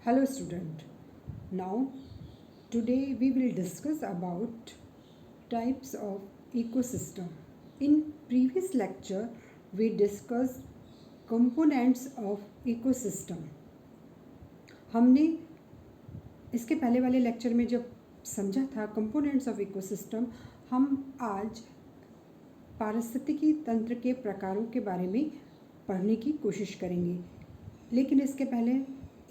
Hello student. Now today we will discuss about types of ecosystem. In previous lecture we discussed components of ecosystem. हमने इसके पहले वाले lecture में जब समझा था कंपोनेंट्स ऑफ इकोसिस्टम, हम आज पारिस्थितिकी तंत्र के प्रकारों के बारे में पढ़ने की कोशिश करेंगे। लेकिन इसके पहले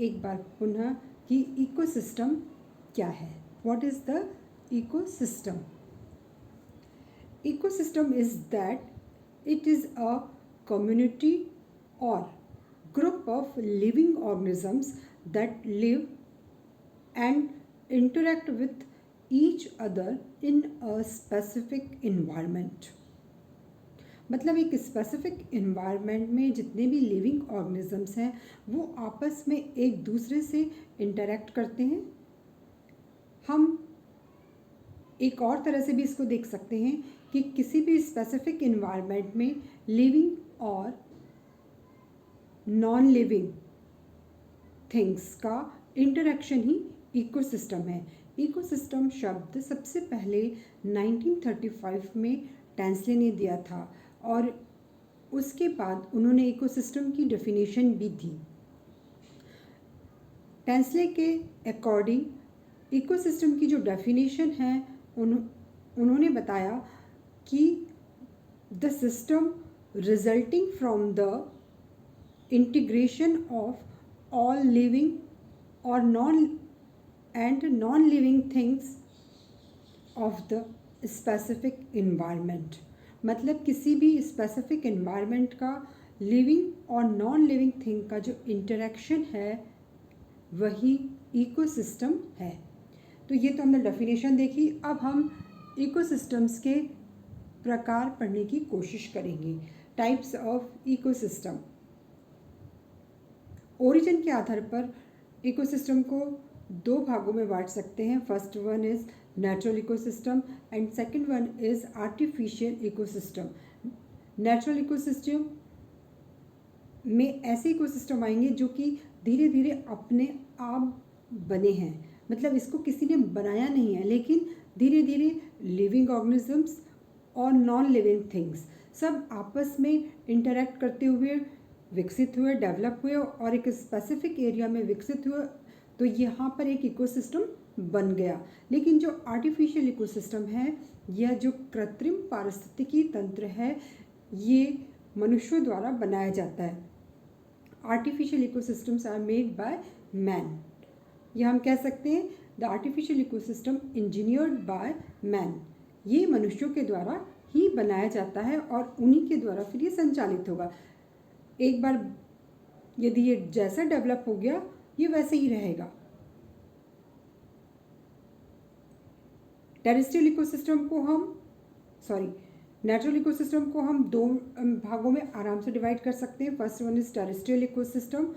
एक बार पुनः कि इकोसिस्टम क्या है। What is the ecosystem? Ecosystem is that it is a community और group of living organisms that live and interact with each other in a specific environment. मतलब एक स्पेसिफिक इन्वायरमेंट में जितने भी लिविंग ऑर्गेनिजम्स हैं वो आपस में एक दूसरे से इंटरेक्ट करते हैं। हम एक और तरह से भी इसको देख सकते हैं कि किसी भी स्पेसिफिक इन्वायरमेंट में लिविंग और नॉन लिविंग थिंग्स का इंटरेक्शन ही इकोसिस्टम है। इकोसिस्टम शब्द सबसे पहले 1935 में टेंसले ने दिया था और उसके बाद उन्होंने इकोसिस्टम की डेफिनेशन भी दी। टेंसले के अकॉर्डिंग इकोसिस्टम की जो डेफिनेशन है उन्होंने बताया कि the system resulting from the integration of all living और non-living things of the specific environment। मतलब किसी भी स्पेसिफिक इन्वायरमेंट का लिविंग और नॉन लिविंग थिंग का जो इंटरेक्शन है वही इकोसिस्टम है। तो ये तो हमने डेफिनेशन देखी। अब हम इकोसिस्टम्स के प्रकार पढ़ने की कोशिश करेंगे। Types of ecosystem. ओरिजिन के आधार पर इकोसिस्टम को दो भागों में बांट सकते हैं। First one is natural ecosystem and second one is artificial ecosystem. Natural ecosystem में ऐसे इकोसिस्टम आएंगे जो कि धीरे धीरे अपने आप बने हैं, मतलब इसको किसी ने बनाया नहीं है, लेकिन धीरे धीरे लिविंग ऑर्गेनिजम्स और नॉन लिविंग थिंग्स सब आपस में इंटरेक्ट करते हुए विकसित हुए, डेवलप हुए और एक स्पेसिफिक एरिया में विकसित हुए, तो यहाँ पर एक इकोसिस्टम बन गया। लेकिन जो आर्टिफिशियल इकोसिस्टम है, यह जो कृत्रिम पारिस्थितिकी तंत्र है, ये मनुष्यों द्वारा बनाया जाता है। Artificial ecosystems are made by man. यह हम कह सकते हैं the artificial ecosystem engineered by man. ये मनुष्यों के द्वारा ही बनाया जाता है और उन्हीं के द्वारा फिर ये संचालित होगा। एक बार यदि ये जैसा डेवलप हो गया ये वैसे ही रहेगा। टेरेस्ट्रियल इकोसिस्टम को नेचुरल इकोसिस्टम को हम दो भागों में आराम से डिवाइड कर सकते हैं। First one is terrestrial ecosystem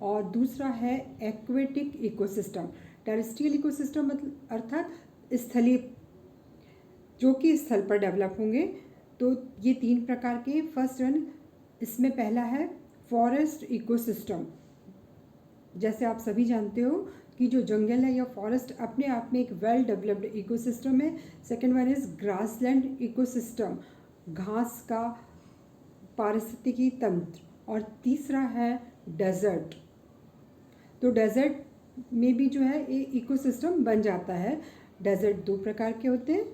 और दूसरा है एक्वेटिक इकोसिस्टम। टेरेस्ट्रियल इकोसिस्टम मतलब अर्थात स्थलीय, जो कि स्थल पर डेवलप होंगे। तो ये तीन प्रकार के। फर्स्ट वन, इसमें पहला है फॉरेस्ट इकोसिस्टम। जैसे आप सभी जानते हो कि जो जंगल है या फॉरेस्ट अपने आप में एक वेल डेवलप्ड इकोसिस्टम है। Second one is grassland ecosystem, घास का पारिस्थितिकी तंत्र। और तीसरा है डेजर्ट। तो डेजर्ट में भी जो है ये इकोसिस्टम बन जाता है। डेजर्ट दो प्रकार के होते हैं,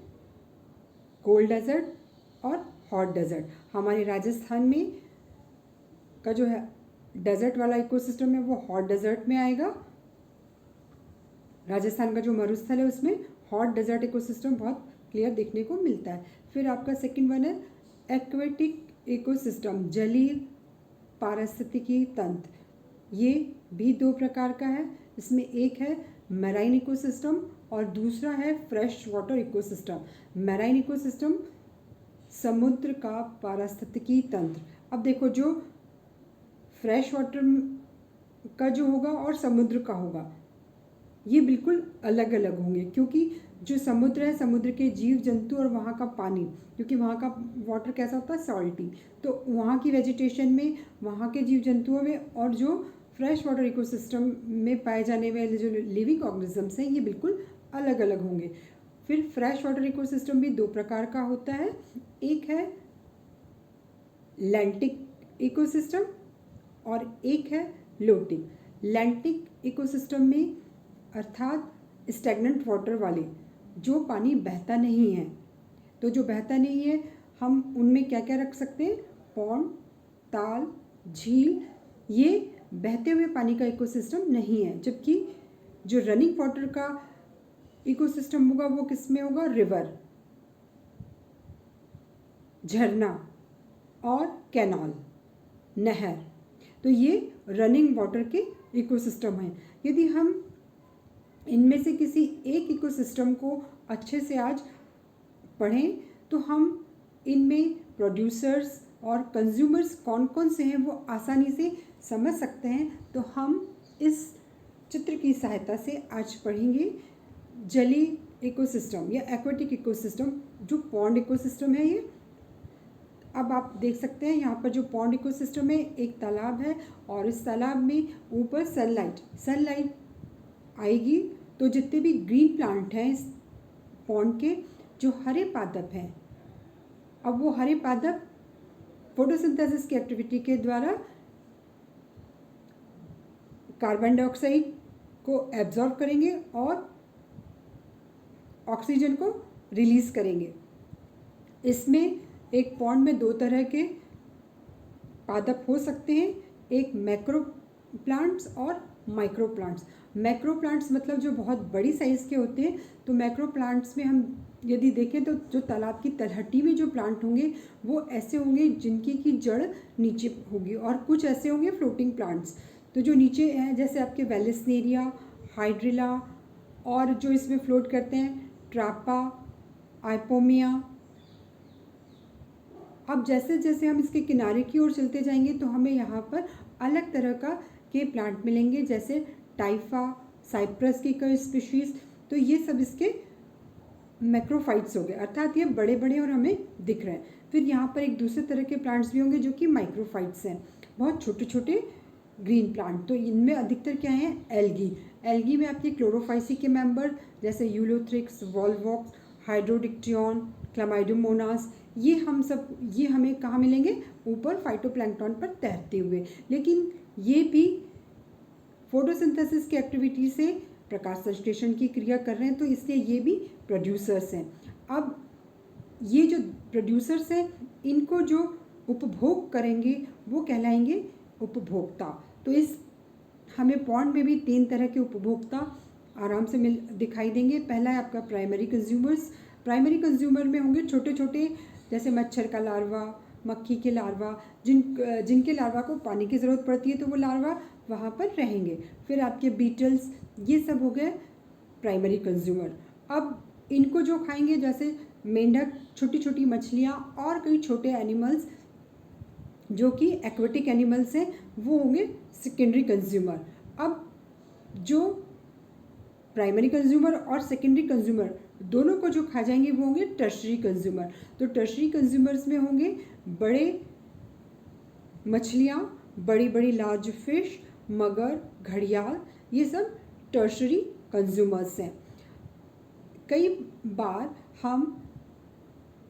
कोल्ड डेजर्ट और हॉट डेजर्ट। हमारे राजस्थान में का जो है डेजर्ट वाला इकोसिस्टम है वो हॉट डेजर्ट में आएगा। राजस्थान का जो मरुस्थल है उसमें हॉट डेजर्ट इकोसिस्टम बहुत क्लियर देखने को मिलता है। फिर आपका सेकंड वन है एक्वेटिक इकोसिस्टम, जलीय पारिस्थितिकी तंत्र। ये भी दो प्रकार का है। इसमें एक है मैराइन इकोसिस्टम और दूसरा है fresh water ecosystem. Marine ecosystem समुद्र का पारिस्थितिकी तंत्र। अब देखो, जो फ्रेश वाटर का जो होगा और समुद्र का होगा ये बिल्कुल अलग अलग होंगे, क्योंकि जो समुद्र है, समुद्र के जीव जंतु और वहाँ का पानी, क्योंकि वहाँ का वाटर कैसा होता है, सॉल्टी, तो वहाँ की वेजिटेशन में, वहाँ के जीव जंतुओं में और जो फ्रेश वाटर इकोसिस्टम में पाए जाने वाले जो लिविंग ऑर्गेनिजम्स हैं ये बिल्कुल अलग अलग होंगे। फिर फ्रेश वाटर इकोसिस्टम भी दो प्रकार का होता है, एक है लैंटिक इकोसिस्टम और एक है लोटिक। लैंटिक इकोसिस्टम में अर्थात स्टैग्नेंट वाटर वाले, जो पानी बहता नहीं है, तो जो बहता नहीं है हम उनमें क्या क्या रख सकते हैं, पॉन्ड, ताल, झील, ये बहते हुए पानी का इकोसिस्टम नहीं है। जबकि जो रनिंग वाटर का इकोसिस्टम होगा वो किस में होगा, रिवर, झरना और कैनाल, नहर, तो ये रनिंग वाटर के इकोसिस्टम हैं। यदि हम इनमें से किसी एक इकोसिस्टम को अच्छे से आज पढ़ें तो हम इनमें प्रोड्यूसर्स और कंज्यूमर्स कौन कौन से हैं वो आसानी से समझ सकते हैं। तो हम इस चित्र की सहायता से आज पढ़ेंगे जलीय इकोसिस्टम या एक्वेटिक इकोसिस्टम, जो पॉन्ड इकोसिस्टम है ये। अब आप देख सकते हैं यहाँ पर जो पॉन्ड इकोसिस्टम है, एक तालाब है और इस तालाब में ऊपर सनलाइट आएगी तो जितने भी ग्रीन प्लांट हैं इस पॉन्ड के, जो हरे पादप हैं, अब वो हरे पादप फोटोसिंथेसिस की एक्टिविटी के द्वारा कार्बन डाइऑक्साइड को एब्जॉर्ब करेंगे और ऑक्सीजन को रिलीज करेंगे। इसमें एक पॉन्ड में दो तरह के पादप हो सकते हैं, एक मैक्रो प्लांट्स और माइक्रो प्लांट्स। मैक्रो प्लांट्स मतलब जो बहुत बड़ी साइज़ के होते हैं, तो मैक्रो प्लांट्स में हम यदि देखें तो जो तालाब की तलहटी में जो प्लांट होंगे वो ऐसे होंगे जिनकी की जड़ नीचे होगी, और कुछ ऐसे होंगे फ्लोटिंग प्लांट्स, तो जो नीचे हैं जैसे आपके वेलिस्नेरिया, हाइड्रिला, और जो इसमें फ्लोट करते हैं ट्रापा, आइपोमिया। अब जैसे जैसे हम इसके किनारे की ओर चलते जाएंगे तो हमें यहाँ पर अलग तरह के प्लांट मिलेंगे, जैसे टाइफा, साइप्रस की कई स्पीशीज़। तो ये सब इसके मैक्रोफाइट्स हो गए, अर्थात ये बड़े बड़े और हमें दिख रहे हैं। फिर यहाँ पर एक दूसरे तरह के प्लांट्स भी होंगे जो कि माइक्रोफाइट्स हैं, बहुत छोटे छोटे ग्रीन प्लांट। तो इनमें अधिकतर क्या हैं, एल्गी में आपके क्लोरोफाइसी के मेंबर जैसे यूलोथ्रिक्स, वॉलवॉक्स, हाइड्रोडिक्टियन, क्लामाइडोमोनास, ये हमें कहाँ मिलेंगे, ऊपर फाइटोप्लैंक्टन पर तैरते हुए। लेकिन ये भी फोटोसिंथेसिस की एक्टिविटी से प्रकाश संश्लेषण की क्रिया कर रहे हैं, तो इसलिए ये भी प्रोड्यूसर्स हैं। अब ये जो प्रोड्यूसर्स हैं इनको जो उपभोग करेंगे वो कहलाएंगे उपभोक्ता। तो इस हमें पॉन्ड में भी तीन तरह के उपभोक्ता आराम से दिखाई देंगे। पहला है आपका प्राइमरी कंज्यूमर्स। प्राइमरी कंज्यूमर में होंगे छोटे छोटे, जैसे मच्छर का लार्वा, मक्खी के लार्वा, जिनके लार्वा को पानी की ज़रूरत पड़ती है तो वो लार्वा वहाँ पर रहेंगे। फिर आपके बीटल्स, ये सब हो गए प्राइमरी कंज्यूमर। अब इनको जो खाएंगे जैसे मेंढक, छोटी छोटी मछलियाँ और कई छोटे एनिमल्स जो कि एक्वेटिक एनिमल्स हैं, वो होंगे सेकेंडरी कंज्यूमर। अब जो प्राइमरी कंज्यूमर और सेकेंडरी कंज्यूमर दोनों को जो खा जाएंगे वो होंगे टर्शरी कंज्यूमर। तो टर्शरी कंज्यूमर्स में होंगे बड़े मछलियाँ, बड़ी बड़ी लार्ज फिश, मगर, घड़ियाल, ये सब टर्शरी कंज्यूमर्स हैं। कई बार हम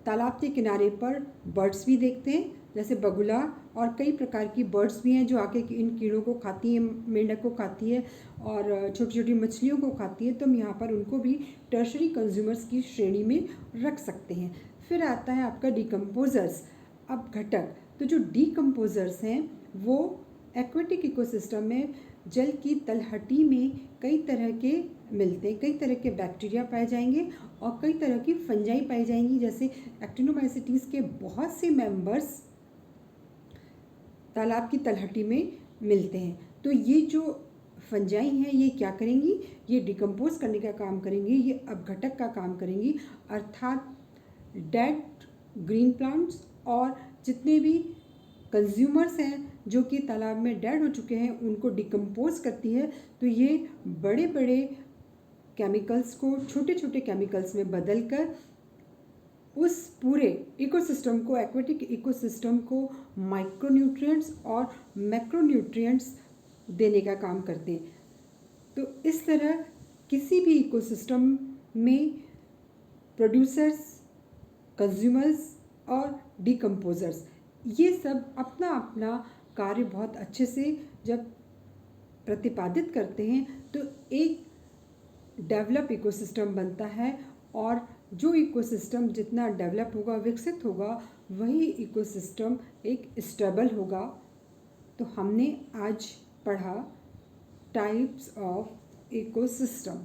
तालाब के किनारे पर बर्ड्स भी देखते हैं, जैसे बगुला, और कई प्रकार की बर्ड्स भी हैं जो आके इन कीड़ों को खाती हैं, मेंढक को खाती है और छोटी छोटी मछलियों को खाती है। तो हम यहाँ पर उनको भी टर्शरी कंज्यूमर्स की श्रेणी में रख सकते हैं। फिर आता है आपका डिकम्पोजर्स। अब घटक, तो जो डिकम्पोजर्स हैं वो एक्वेटिक इकोसिस्टम में जल की तलहटी में कई तरह के मिलते हैं, कई तरह के बैक्टीरिया पाए जाएंगे और कई तरह की फंजाई पाई जाएंगी, जैसे एक्टिनोमाइसीटीज के बहुत से मेंबर्स तालाब की तलहटी में मिलते हैं। तो ये जो फंजाई हैं ये क्या करेंगी, ये डिकम्पोज करने का काम करेंगी, ये अपघटक का काम करेंगी, अर्थात डेड ग्रीन प्लांट्स और जितने भी कंज्यूमर्स हैं जो कि तालाब में डेड हो चुके हैं उनको डिकम्पोज करती है। तो ये बड़े बड़े केमिकल्स को छोटे छोटे केमिकल्स में बदलकर उस पूरे इकोसिस्टम को, एक्वेटिक इकोसिस्टम को माइक्रोन्यूट्रिएंट्स और मैक्रोन्यूट्रिएंट्स देने का काम करते हैं। तो इस तरह किसी भी इकोसिस्टम में प्रोड्यूसर्स, कंज्यूमर्स और डिकम्पोजर्स, ये सब अपना अपना कार्य बहुत अच्छे से जब प्रतिपादित करते हैं तो एक डेवलप इकोसिस्टम बनता है। और जो इकोसिस्टम जितना डेवलप होगा, विकसित होगा, वही इकोसिस्टम एक स्टेबल होगा। तो हमने आज पढ़ा टाइप्स ऑफ इकोसिस्टम।